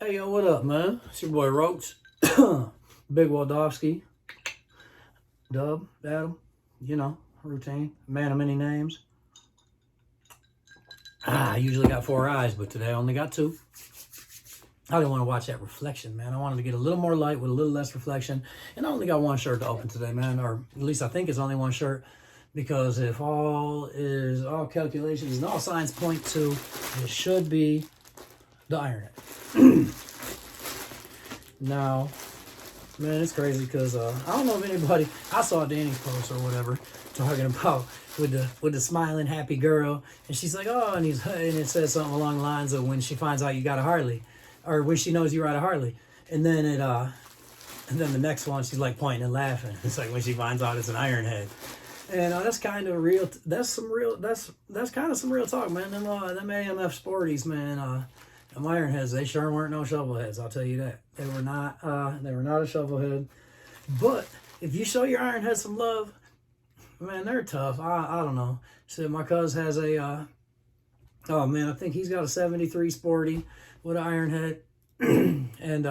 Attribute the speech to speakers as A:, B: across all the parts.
A: Hey, yo, what up, man? It's your boy Roach, Big Waldowski, Dub, Adam, routine, man of many names. I usually got four eyes, but today I only got two. I didn't want to watch that reflection, man. I wanted to get a little more light with a little less reflection. And I only got one shirt to open today, man. Or at least I think it's only one shirt. Because if all calculations and all signs point to, it should be the Ironhead. Now, man, it's crazy because I don't know if anybody, I saw Danny's post or whatever talking about with the smiling happy girl, and she's like, oh, and it says something along the lines of when she finds out you got a Harley, or when she knows you ride a Harley, and then the next one she's like pointing and laughing. It's like when she finds out it's an Ironhead, and that's kind of real. That's kind of some real talk, man. Them AMF Sporties, man. Them Ironheads, they sure weren't no shovelheads. I'll tell you that. They were not a shovelhead. But if you show your Ironhead some love, man, they're tough. I don't know. So my cuz has a oh man, I think he's got a 73 Sporty with an Ironhead. And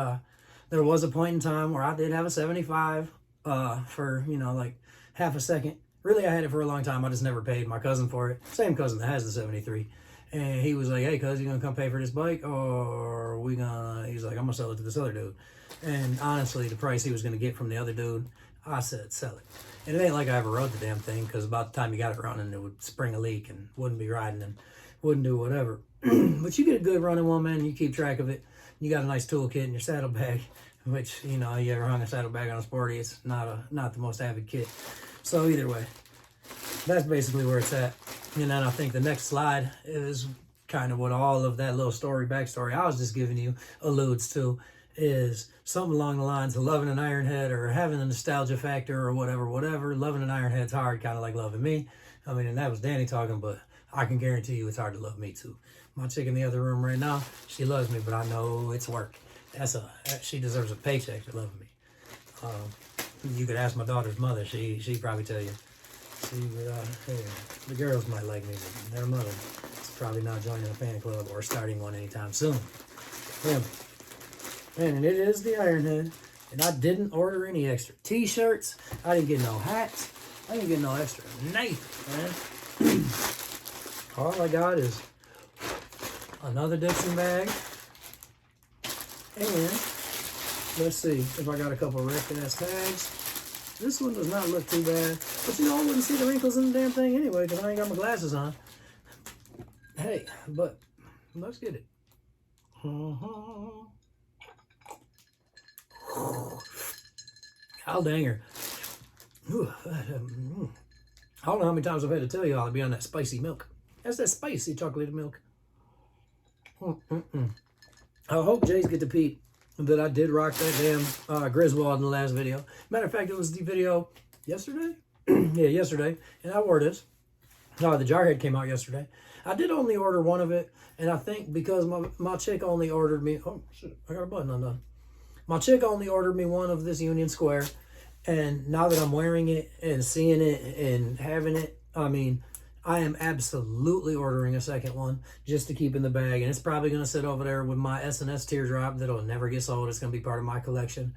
A: there was a point in time where I did have a 75 for, like half a second. Really, I had it for a long time. I just never paid my cousin for it. Same cousin that has the 73. And he was like, hey, cuz, you gonna come pay for this bike? Or he's like, I'm gonna sell it to this other dude. And honestly, the price he was gonna get from the other dude, I said, sell it. And it ain't like I ever rode the damn thing, because about the time you got it running, it would spring a leak and wouldn't be riding and wouldn't do whatever. But you get a good running one, man, and you keep track of it. You got a nice toolkit in your saddlebag, which, you ever hung a saddlebag on a Sporty, it's not the most avid kit. So either way, that's basically where it's at. And then I think the next slide is kind of what all of that little backstory I was just giving you alludes to, is something along the lines of loving an Ironhead or having a nostalgia factor or whatever. Loving an Ironhead's hard, kind of like loving me. I mean, and that was Danny talking, but I can guarantee you it's hard to love me too. My chick in the other room right now, she loves me, but I know it's work. She deserves a paycheck for loving me. You could ask my daughter's mother. She'd probably tell you. The girls might like me, but their mother is probably not joining a fan club or starting one anytime soon. Yeah. Man, and it is the Ironhead, and I didn't order any extra t-shirts. I didn't get no hats. I didn't get no extra knife, man. All I got is another Dixxon bag, and let's see if I got a couple wrecked ass tags. This one does not look too bad. But I wouldn't see the wrinkles in the damn thing anyway, because I ain't got my glasses on. Hey, but let's get it. Hell danger. I don't know how many times I've had to tell y'all to be on that spicy milk. That's that spicy chocolate milk. I hope Jay's get to peep that I did rock that damn Griswold in the last video. Matter of fact, it was the video yesterday? Yeah, yesterday. And I wore this. The Jarhead came out yesterday. I did only order one of it. And I think because my chick only ordered me... Oh, shit. I got a button undone. My chick only ordered me one of this Union Square. And now that I'm wearing it and seeing it and having it, I mean... I am absolutely ordering a second one just to keep in the bag. And it's probably going to sit over there with my S&S teardrop that'll never get sold. It's going to be part of my collection.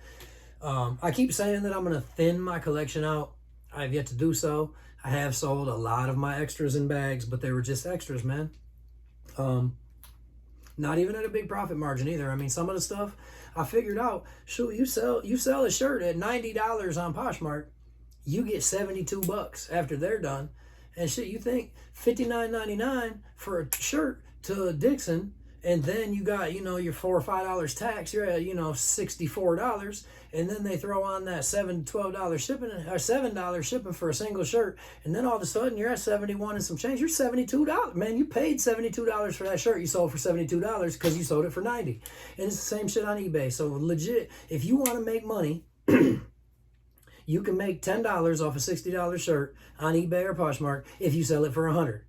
A: I keep saying that I'm going to thin my collection out. I have yet to do so. I have sold a lot of my extras in bags, but they were just extras, man. Not even at a big profit margin either. I mean, some of the stuff I figured out, shoot, you sell a shirt at $90 on Poshmark, you get $72 after they're done. And shit, you think $59.99 for a shirt to Dixxon, and then you got, your $4 or $5 tax, you're at, $64, and then they throw on that $7 to $12 shipping, or $7 shipping for a single shirt, and then all of a sudden you're at $71 and some change. You're $72. Man, you paid $72 for that shirt you sold for $72 because you sold it for $90. And it's the same shit on eBay. So legit, if you want to make money, you can make $10 off a $60 shirt on eBay or Poshmark if you sell it for $100.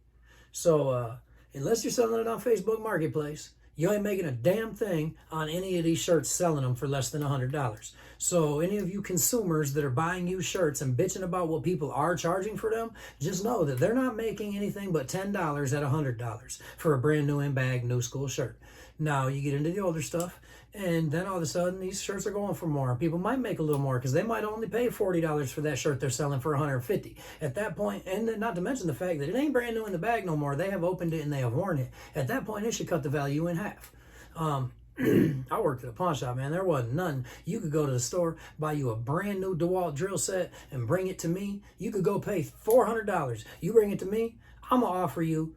A: So unless you're selling it on Facebook Marketplace, you ain't making a damn thing on any of these shirts selling them for less than $100. So any of you consumers that are buying used shirts and bitching about what people are charging for them, just know that they're not making anything but $10 at $100 for a brand new in-bag, new school shirt. Now you get into the older stuff, and then all of a sudden these shirts are going for more. People might make a little more because they might only pay $40 for that shirt they're selling for $150 at that point. And then not to mention the fact that it ain't brand new in the bag no more. They have opened it and they have worn it. At that point, it should cut the value in half. I worked at a pawn shop, man. There wasn't none. You could go to the store, buy you a brand new DeWalt drill set, and bring it to me. You could go pay $400. You bring it to me, I'm gonna offer you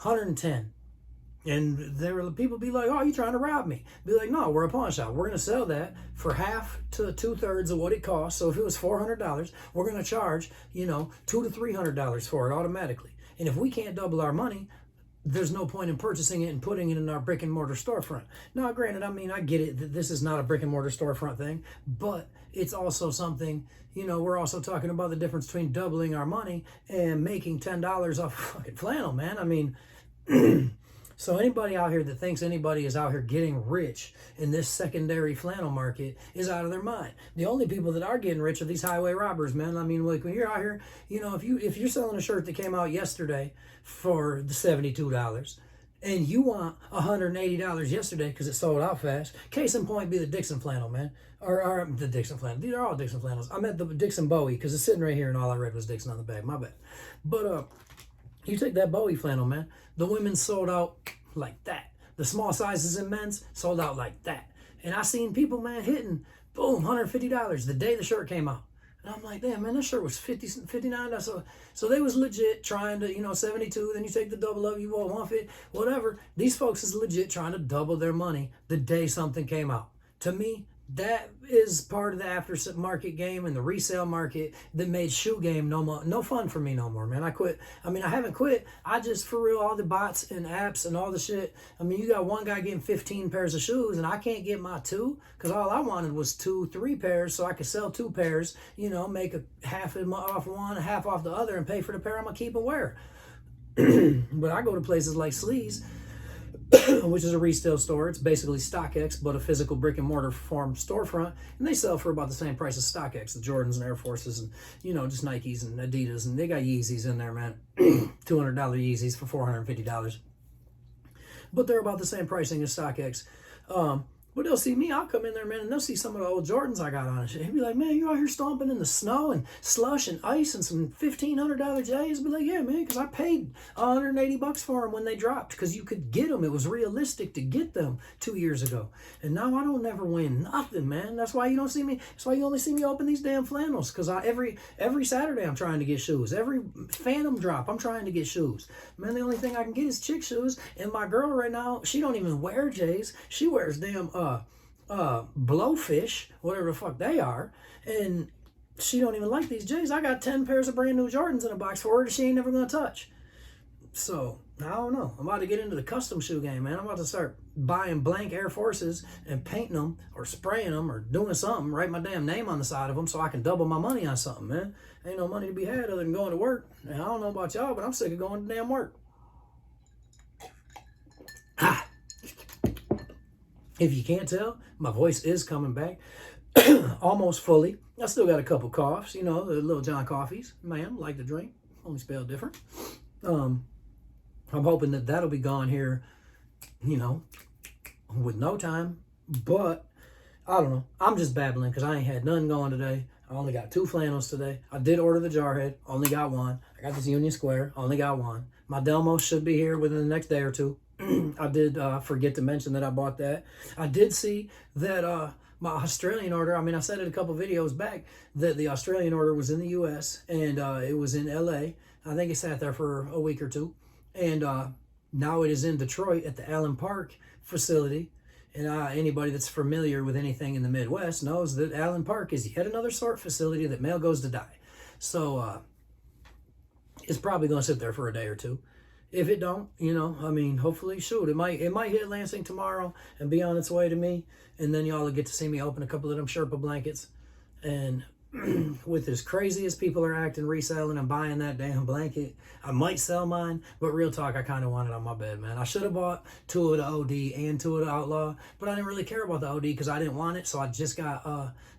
A: $110. And there were people be like, "Oh, you trying to rob me?" Be like, "No, we're a pawn shop. We're gonna sell that for half to 2/3 of what it costs. So if it was $400, we're gonna charge, $200 to $300 for it automatically. And if we can't double our money, there's no point in purchasing it and putting it in our brick and mortar storefront." Now, granted, I mean, I get it that this is not a brick and mortar storefront thing, but it's also something, we're also talking about the difference between doubling our money and making $10 off fucking flannel, man. I mean, so anybody out here that thinks anybody is out here getting rich in this secondary flannel market is out of their mind. The only people that are getting rich are these highway robbers, man. I mean, like when you're out here, if you're selling a shirt that came out yesterday for the $72 and you want $180 yesterday because it sold out fast, case in point be the Dixxon flannel, man. Or the Dixxon flannel. These are all Dixxon flannels. I meant the Dixxon Bowie because it's sitting right here and all I read was Dixxon on the bag. My bad. But you take that Bowie flannel, man. The women sold out like that. The small sizes in men's sold out like that. And I seen people, man, hitting, boom, $150 the day the shirt came out. And I'm like, damn, man, that shirt was $50, $59. So they was legit trying to, 72. Then you take the double up, you bought 150, whatever. These folks is legit trying to double their money the day something came out. To me, that is part of the aftermarket game and the resale market that made shoe game no fun for me no more, man. I quit. I mean, I haven't quit. I just, for real, all the bots and apps and all the shit. I mean, you got one guy getting 15 pairs of shoes and I can't get my 2 because all I wanted was 2, 3 pairs so I could sell 2 pairs, make a half off one, a half off the other and pay for the pair I'm going to keep and wear. But I go to places like Sleaze, which is a resale store. It's basically StockX, but a physical brick and mortar form storefront, and they sell for about the same price as StockX, the Jordans and Air Forces and, just Nikes and Adidas, and they got Yeezys in there, man. $200 Yeezys for $450. But they're about the same pricing as StockX. But they'll see me, I'll come in there, man, and they'll see some of the old Jordans I got on and shit. He'll be like, "Man, you out here stomping in the snow and slush and ice and some $1,500 J's?" I'll be like, "Yeah, man, because I paid $180 for them when they dropped because you could get them. It was realistic to get them 2 years ago. And now I don't never win nothing, man. That's why you don't see me. That's why you only see me open these damn flannels because every Saturday I'm trying to get shoes. Every Phantom drop, I'm trying to get shoes. Man, the only thing I can get is chick shoes. And my girl right now, she don't even wear J's. She wears damn Blowfish, whatever the fuck they are, and she don't even like these J's. I got 10 pairs of brand new Jordans in a box for her that she ain't never gonna touch. So I don't know. I'm about to get into the custom shoe game, man. I'm about to start buying blank Air Forces and painting them or spraying them or doing something, write my damn name on the side of them so I can double my money on something, man. Ain't no money to be had other than going to work. And I don't know about y'all, but I'm sick of going to damn work. If you can't tell, my voice is coming back almost fully. I still got a couple coughs, the Little John coffees. Man, like to drink, only spelled different. I'm hoping that that'll be gone here, with no time. But I don't know. I'm just babbling because I ain't had none going today. I only got 2 flannels today. I did order the Jarhead, only got 1. I got this Union Square, only got 1. My Delmo should be here within the next day or 2. I did forget to mention that I bought that. I did see that my Australian order, I said it a couple videos back, that the Australian order was in the U.S. and it was in L.A. I think it sat there for a week or 2. And now it is in Detroit at the Allen Park facility. And anybody that's familiar with anything in the Midwest knows that Allen Park is yet another sort facility that mail goes to die. So it's probably going to sit there for a day or 2. If it don't, hopefully, shoot, it might hit Lansing tomorrow and be on its way to me. And then y'all will get to see me open a couple of them Sherpa blankets. And with as crazy as people are acting, reselling and buying that damn blanket, I might sell mine, but real talk, I kind of want it on my bed, man. I should have bought 2 of the OD and 2 of the Outlaw, but I didn't really care about the OD because I didn't want it, so I just got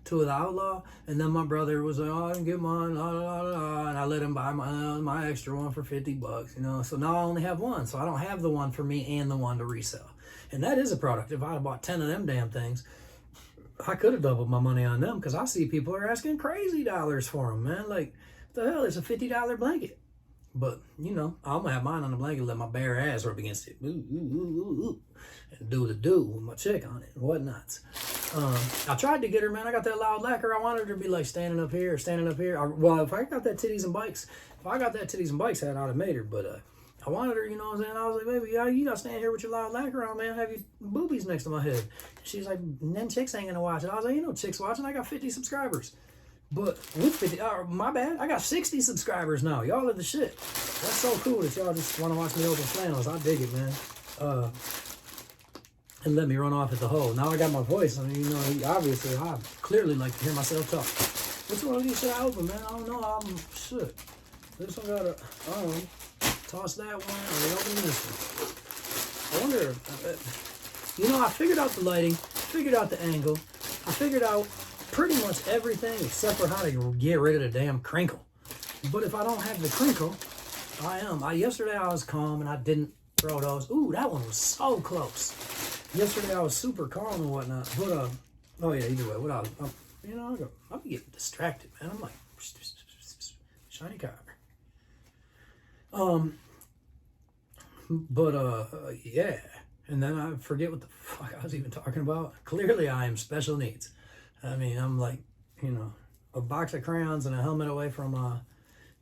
A: 2 of the Outlaw, and then my brother was like, oh, I didn't get mine, la, la, la, la, and I let him buy my extra one for $50, you know, so now I only have 1, so I don't have the one for me and the one to resell, and that is a product. If I had bought 10 of them damn things, I could have doubled my money on them, because I see people are asking crazy dollars for them, man. Like, what the hell? It's a $50 blanket. But, you know, I'm going to have mine on the blanket, let my bare ass rub against it. Ooh, ooh, ooh, ooh, and do the do with my chick on it and whatnot. I tried to get her, man. I got that loud lacquer. I wanted her to be like standing up here. Well, if I got that Titties and Bikes hat, I'd have made her. But I wanted her, you know what I'm saying? I was like, baby, you gotta stand here with your loud lacquer on, man. Have your boobies next to my head. She's like, then chicks ain't gonna watch it. I was like, you know, chicks watching. I got 50 subscribers. But with 50, my bad, I got 60 subscribers now. Y'all are the shit. That's so cool that y'all just want to watch me open flannels. I dig it, man. And let me run off at the hole. Now I got my voice. I mean, you know, obviously, I clearly like to hear myself talk. Which one of these should I open, man? I don't know. Shit. This one got a, I don't know. Toss that one, and open this one. I wonder, you know, I figured out the lighting, figured out the angle, I figured out pretty much everything except for how to get rid of the damn crinkle. But if I don't have the crinkle, yesterday I was calm and I didn't throw those. Ooh, that one was so close. Yesterday I was super calm and whatnot. But, oh yeah, either way, you know, I'll be getting distracted, man. I'm like, shiny car. Yeah, and then I forget what the fuck I was even talking about. Clearly I am special needs. I mean, I'm like, you know, a box of crayons and a helmet away from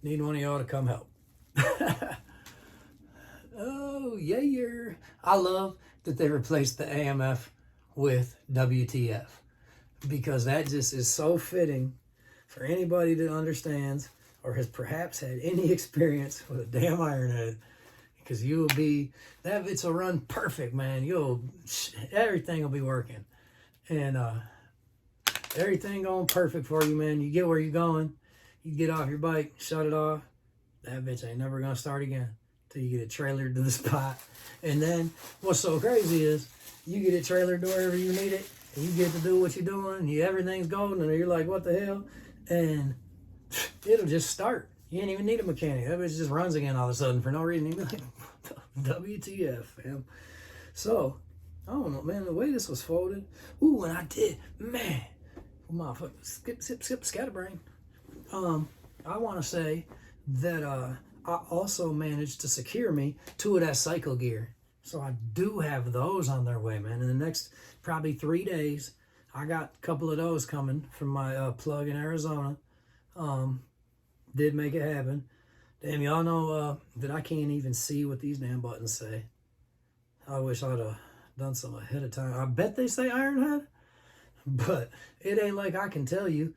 A: need one of y'all to come help. Oh yeah, I love that they replaced the AMF with WTF, because that just is so fitting for anybody that understands or has perhaps had any experience with a damn Ironhead, because you'll be, that bitch will run perfect, man. Everything will be working, and everything going perfect for you, man. You get where you're going, you get off your bike, shut it off, that bitch ain't never gonna start again till you get it trailered to the spot. And then what's so crazy is you get it trailered to wherever you need it, and you get to do what you're doing, and everything's golden, and you're like, what the hell? And it'll just start. You ain't even need a mechanic. That bitch just runs again all of a sudden for no reason. You'd be like, WTF, fam. So, I don't know, man, the way this was folded. Ooh, and I did, man. Motherfucker, skip, scatterbrain. I want to say that I also managed to secure me 2 of that cycle gear. So I do have those on their way, man. In the next probably 3 days, I got a couple of those coming from my plug in Arizona. Did make it happen. Damn, y'all know that I can't even see what these damn buttons say. I wish I'd have done some ahead of time. I bet they say Ironhead, but it ain't like I can tell you.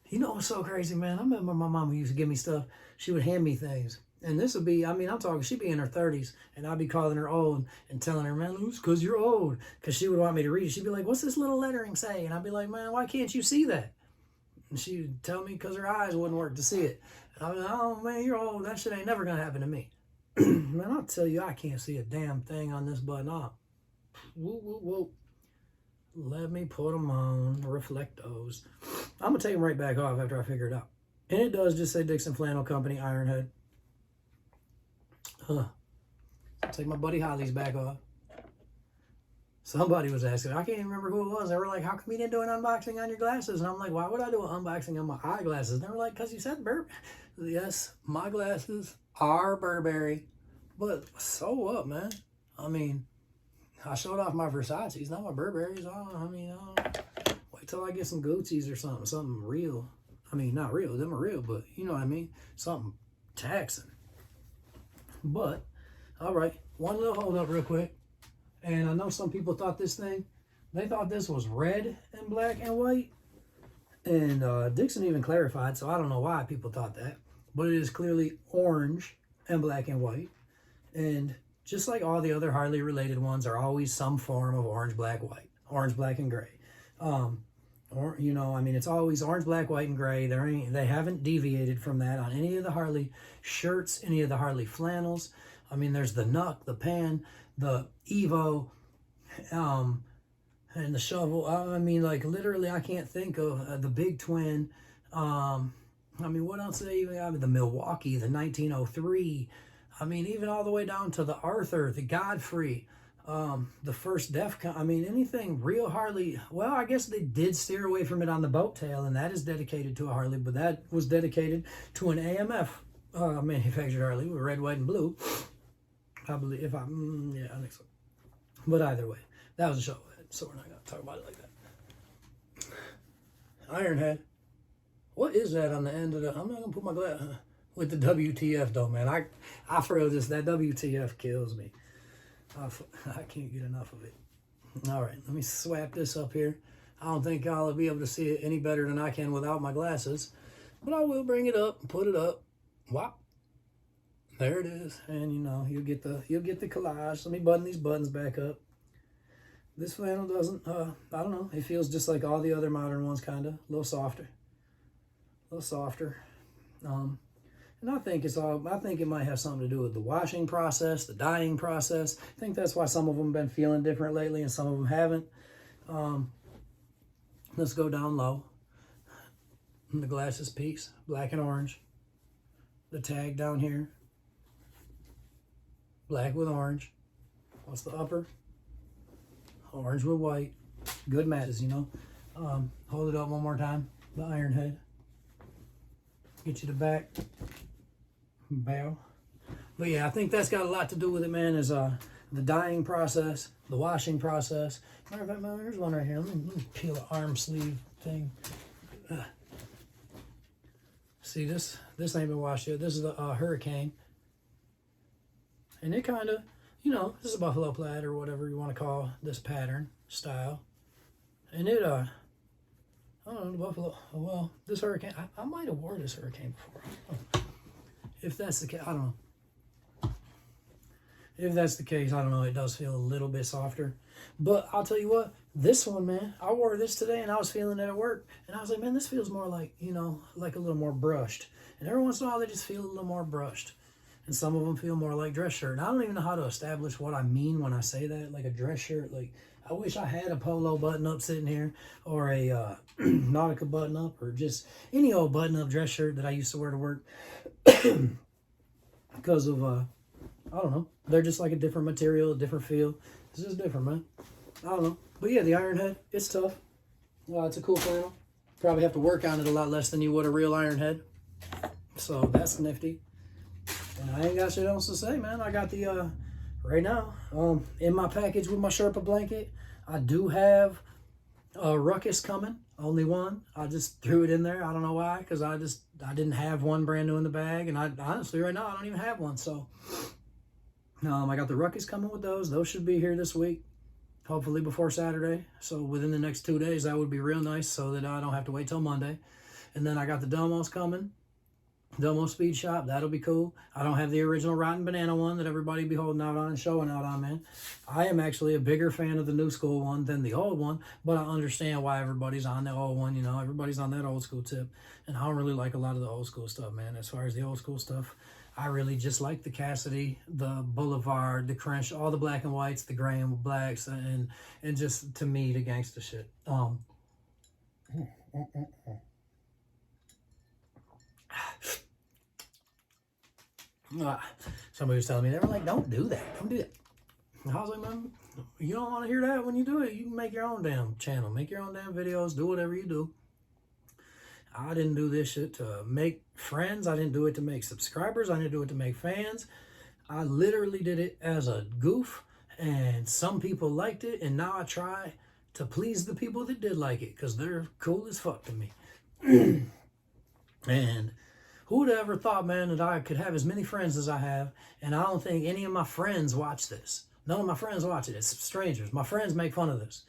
A: You know what's so crazy, man? I remember my mama used to give me stuff. She would hand me things. And this would be, I mean, I'm talking, she'd be in her 30s, and I'd be calling her old and telling her, man, it's because you're old. Because she would want me to read it. She'd be like, what's this little lettering say? And I'd be like, man, why can't you see that? And she would tell me because her eyes wouldn't work to see it. And I was like, oh, man, you're old. That shit ain't never going to happen to me. Man, I'll tell you, I can't see a damn thing on this button. Whoop, whoop, whoop. Let me put them on, reflect those. I'm going to take them right back off after I figure it out. And it does just say Dixxon Flannel Company, Ironhead. Take my buddy Holly's back off. Somebody was asking, I can't even remember who it was. They were like, how come you didn't do an unboxing on your glasses? And I'm like, why would I do an unboxing on my eyeglasses? And they were like, because you said Burberry. Yes, my glasses are Burberry. But so what, man? I mean, I showed off my Versace's, not my Burberry's. Wait till I get some Gucci's or something real. I mean, not real, them are real, but you know what I mean? Something taxing. But, all right, one little hold up real quick. And I know some people thought they thought this was red and black and white. And Dixxon even clarified, so I don't know why people thought that. But it is clearly orange and black and white. And just like all the other Harley related ones are always some form of orange, black, white. Orange, black, and gray. or you know, I mean, it's always orange, black, white, and gray. They haven't deviated from that on any of the Harley shirts, any of the Harley flannels. I mean, there's the Nuck, the Pan, the Evo, and the Shovel. I mean, like literally, I can't think of the Big Twin. I mean, what else do they even have? The Milwaukee, the 1903. I mean, even all the way down to the Arthur, the Godfrey, the first Defcon. I mean, anything real Harley. Well, I guess they did steer away from it on the boat tail, and that is dedicated to a Harley, but that was dedicated to an AMF manufactured Harley with red, white, and blue. I believe, if yeah, I think so. But either way, that was a show, so we're not going to talk about it like that. Ironhead. What is that on the end of the... I'm not going to put my glass... With the WTF, though, man. I feel this. That WTF kills me. I can't get enough of it. All right, let me swap this up here. I don't think I'll be able to see it any better than I can without my glasses. But I will bring it up and put it up. Whop. There it is. And, you know, you'll get the collage. Let me button these buttons back up. This flannel doesn't... I don't know. It feels just like all the other modern ones, kind of. A little softer. A little softer. And I think it might have something to do with the washing process, the dyeing process. I think that's why some of them have been feeling different lately and some of them haven't. Let's go down low. And the glasses piece, black and orange. The tag down here, black with orange. What's the upper? Orange with white. Good matches, you know. Hold it up one more time. The Ironhead. Get you the back. Bow. But yeah, I think that's got a lot to do with it, man, is the dyeing process, the washing process. Matter of fact, man, there's one right here. Let me peel the arm sleeve thing. See, this ain't been washed yet. This is the Hurricane. And it kind of, you know, this is a buffalo plaid or whatever you want to call this pattern, style. And it, I don't know, the buffalo, well, this Hurricane, I might have worn this Hurricane before. If that's the case, I don't know. If that's the case, I don't know, it does feel a little bit softer. But I'll tell you what, this one, man, I wore this today and I was feeling it at work. And I was like, man, this feels more like, you know, like a little more brushed. And every once in a while, they just feel a little more brushed. And some of them feel more like dress shirt. And I don't even know how to establish what I mean when I say that, like a dress shirt. Like, I wish I had a polo button-up sitting here, or a Nautica button-up, or just any old button-up dress shirt that I used to wear to work. Because of, I don't know, they're just like a different material, a different feel. It's just different, man. I don't know. But yeah, the Ironhead, it's tough. It's a cool flannel. Probably have to work on it a lot less than you would a real Ironhead. So that's nifty. And I ain't got shit else to say, man. I got the, right now, in my package with my Sherpa blanket, I do have a Ruckus coming. Only one. I just threw it in there. I don't know why, because I didn't have one brand new in the bag. And I honestly, right now, I don't even have one. So, I got the Ruckus coming with those. Those should be here this week, hopefully before Saturday. So within the next 2 days, that would be real nice so that I don't have to wait till Monday. And then I got the Domos coming. Domo Speed Shop, that'll be cool. I don't have the original Rotten Banana one that everybody be holding out on and showing out on, man. I am actually a bigger fan of the new school one than the old one, but I understand why everybody's on the old one, you know. Everybody's on that old school tip, and I don't really like a lot of the old school stuff, man. As far as the old school stuff, I really just like the Cassidy, the Boulevard, the Crenshaw, all the black and whites, the gray and blacks, and just, to me, the gangster shit. Somebody was telling me, they were like, don't do that. Don't do that. And I was like, man, you don't want to hear that when you do it. You can make your own damn channel. Make your own damn videos. Do whatever you do. I didn't do this shit to make friends. I didn't do it to make subscribers. I didn't do it to make fans. I literally did it as a goof. And some people liked it. And now I try to please the people that did like it. Because they're cool as fuck to me. And who'd have ever thought, man, that I could have as many friends as I have, and I don't think any of my friends watch this. None of my friends watch it. It's strangers. My friends make fun of this,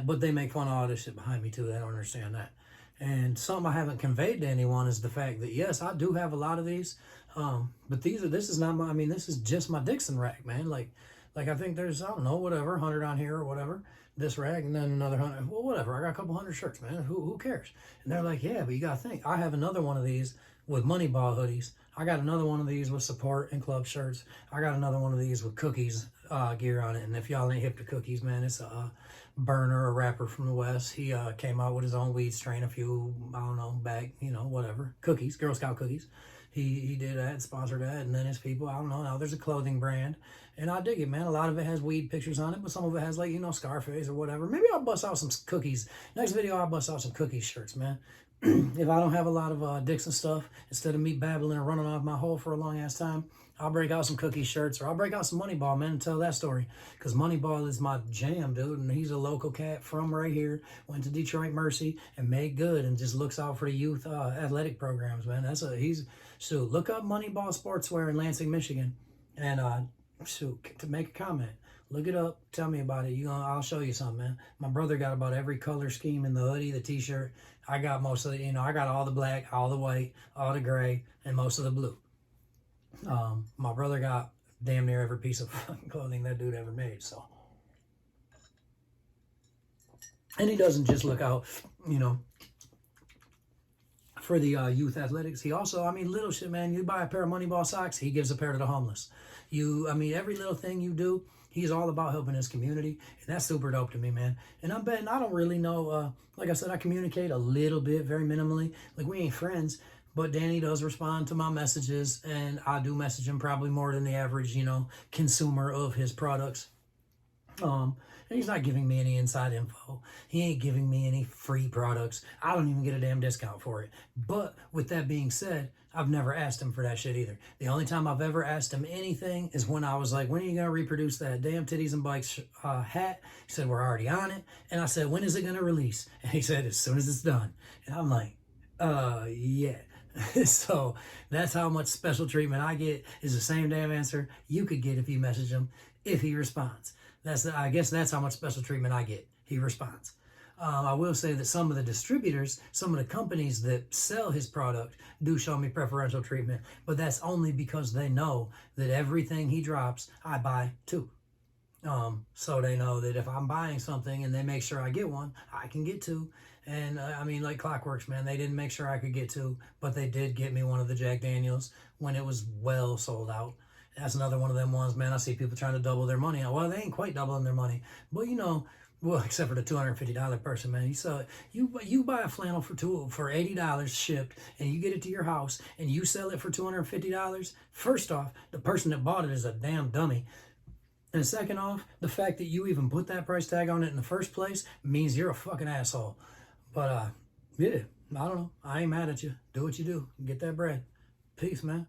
A: but they make fun of all this shit behind me, too. They don't understand that. And something I haven't conveyed to anyone is the fact that, yes, I do have a lot of these, but this is not my, I mean, this is just my Dixxon rack, man. Like, Like I think there's, I don't know, whatever, 100 on here or whatever, this rag, and then another 100. Well, whatever. I got a couple hundred shirts, man. Who cares? And they're like, yeah, but you got to think. I have another one of these with Moneyball hoodies. I got another one of these with support and club shirts. I got another one of these with cookies gear on it. And if y'all ain't hip to cookies, man, it's a Burner, a rapper from the West. He came out with his own weed strain a few, I don't know, back, you know, whatever. Cookies, Girl Scout cookies. He did that, sponsored that, and then his people, I don't know, now there's a clothing brand, and I dig it, man. A lot of it has weed pictures on it, but some of it has, like, you know, Scarface or whatever. Maybe I'll bust out some cookies. Next video, I'll bust out some cookies shirts, man. If I don't have a lot of Dixxon stuff, instead of me babbling and running off my hole for a long-ass time, I'll break out some cookie shirts, or I'll break out some Moneyball, man, and tell that story. Because Moneyball is my jam, dude, and he's a local cat from right here. Went to Detroit Mercy and made good, and just looks out for the youth athletic programs, man. So look up Moneyball Sportswear in Lansing, Michigan, and to make a comment. Look it up. Tell me about it. I'll show you something, man. My brother got about every color scheme in the hoodie, the t-shirt. I got most of the, I got all the black, all the white, all the gray, and most of the blue. My brother got damn near every piece of clothing that dude ever made, so. And he doesn't just look out, for the youth athletics. He also, little shit, man. You buy a pair of Moneyball socks, he gives a pair to the homeless. Every little thing you do, he's all about helping his community, and that's super dope to me, man. And I'm betting I don't really know, like I said, I communicate a little bit, very minimally. Like, we ain't friends, but Danny does respond to my messages, and I do message him probably more than the average, consumer of his products. And he's not giving me any inside info. He ain't giving me any free products. I don't even get a damn discount for it. But with that being said, I've never asked him for that shit either. The only time I've ever asked him anything is when I was like, when are you going to reproduce that damn Titties and Bikes hat? He said, we're already on it. And I said, when is it going to release? And he said, as soon as it's done. And I'm like, yeah. So that's how much special treatment I get, is the same damn answer you could get if you message him, if he responds. I guess that's how much special treatment I get. He responds. I will say that some of the distributors, some of the companies that sell his product do show me preferential treatment, but that's only because they know that everything he drops, I buy too. So they know that if I'm buying something and they make sure I get one, I can get two. And like Clockworks, man, they didn't make sure I could get two, but they did get me one of the Jack Daniels when it was well sold out. That's another one of them ones, man. I see people trying to double their money. Well, they ain't quite doubling their money, but well, except for the $250 person, man. So you buy a flannel for $80 shipped, and you get it to your house, and you sell it for $250. First off, the person that bought it is a damn dummy. And second off, the fact that you even put that price tag on it in the first place means you're a fucking asshole. But yeah, I don't know. I ain't mad at you. Do what you do. Get that bread. Peace, man.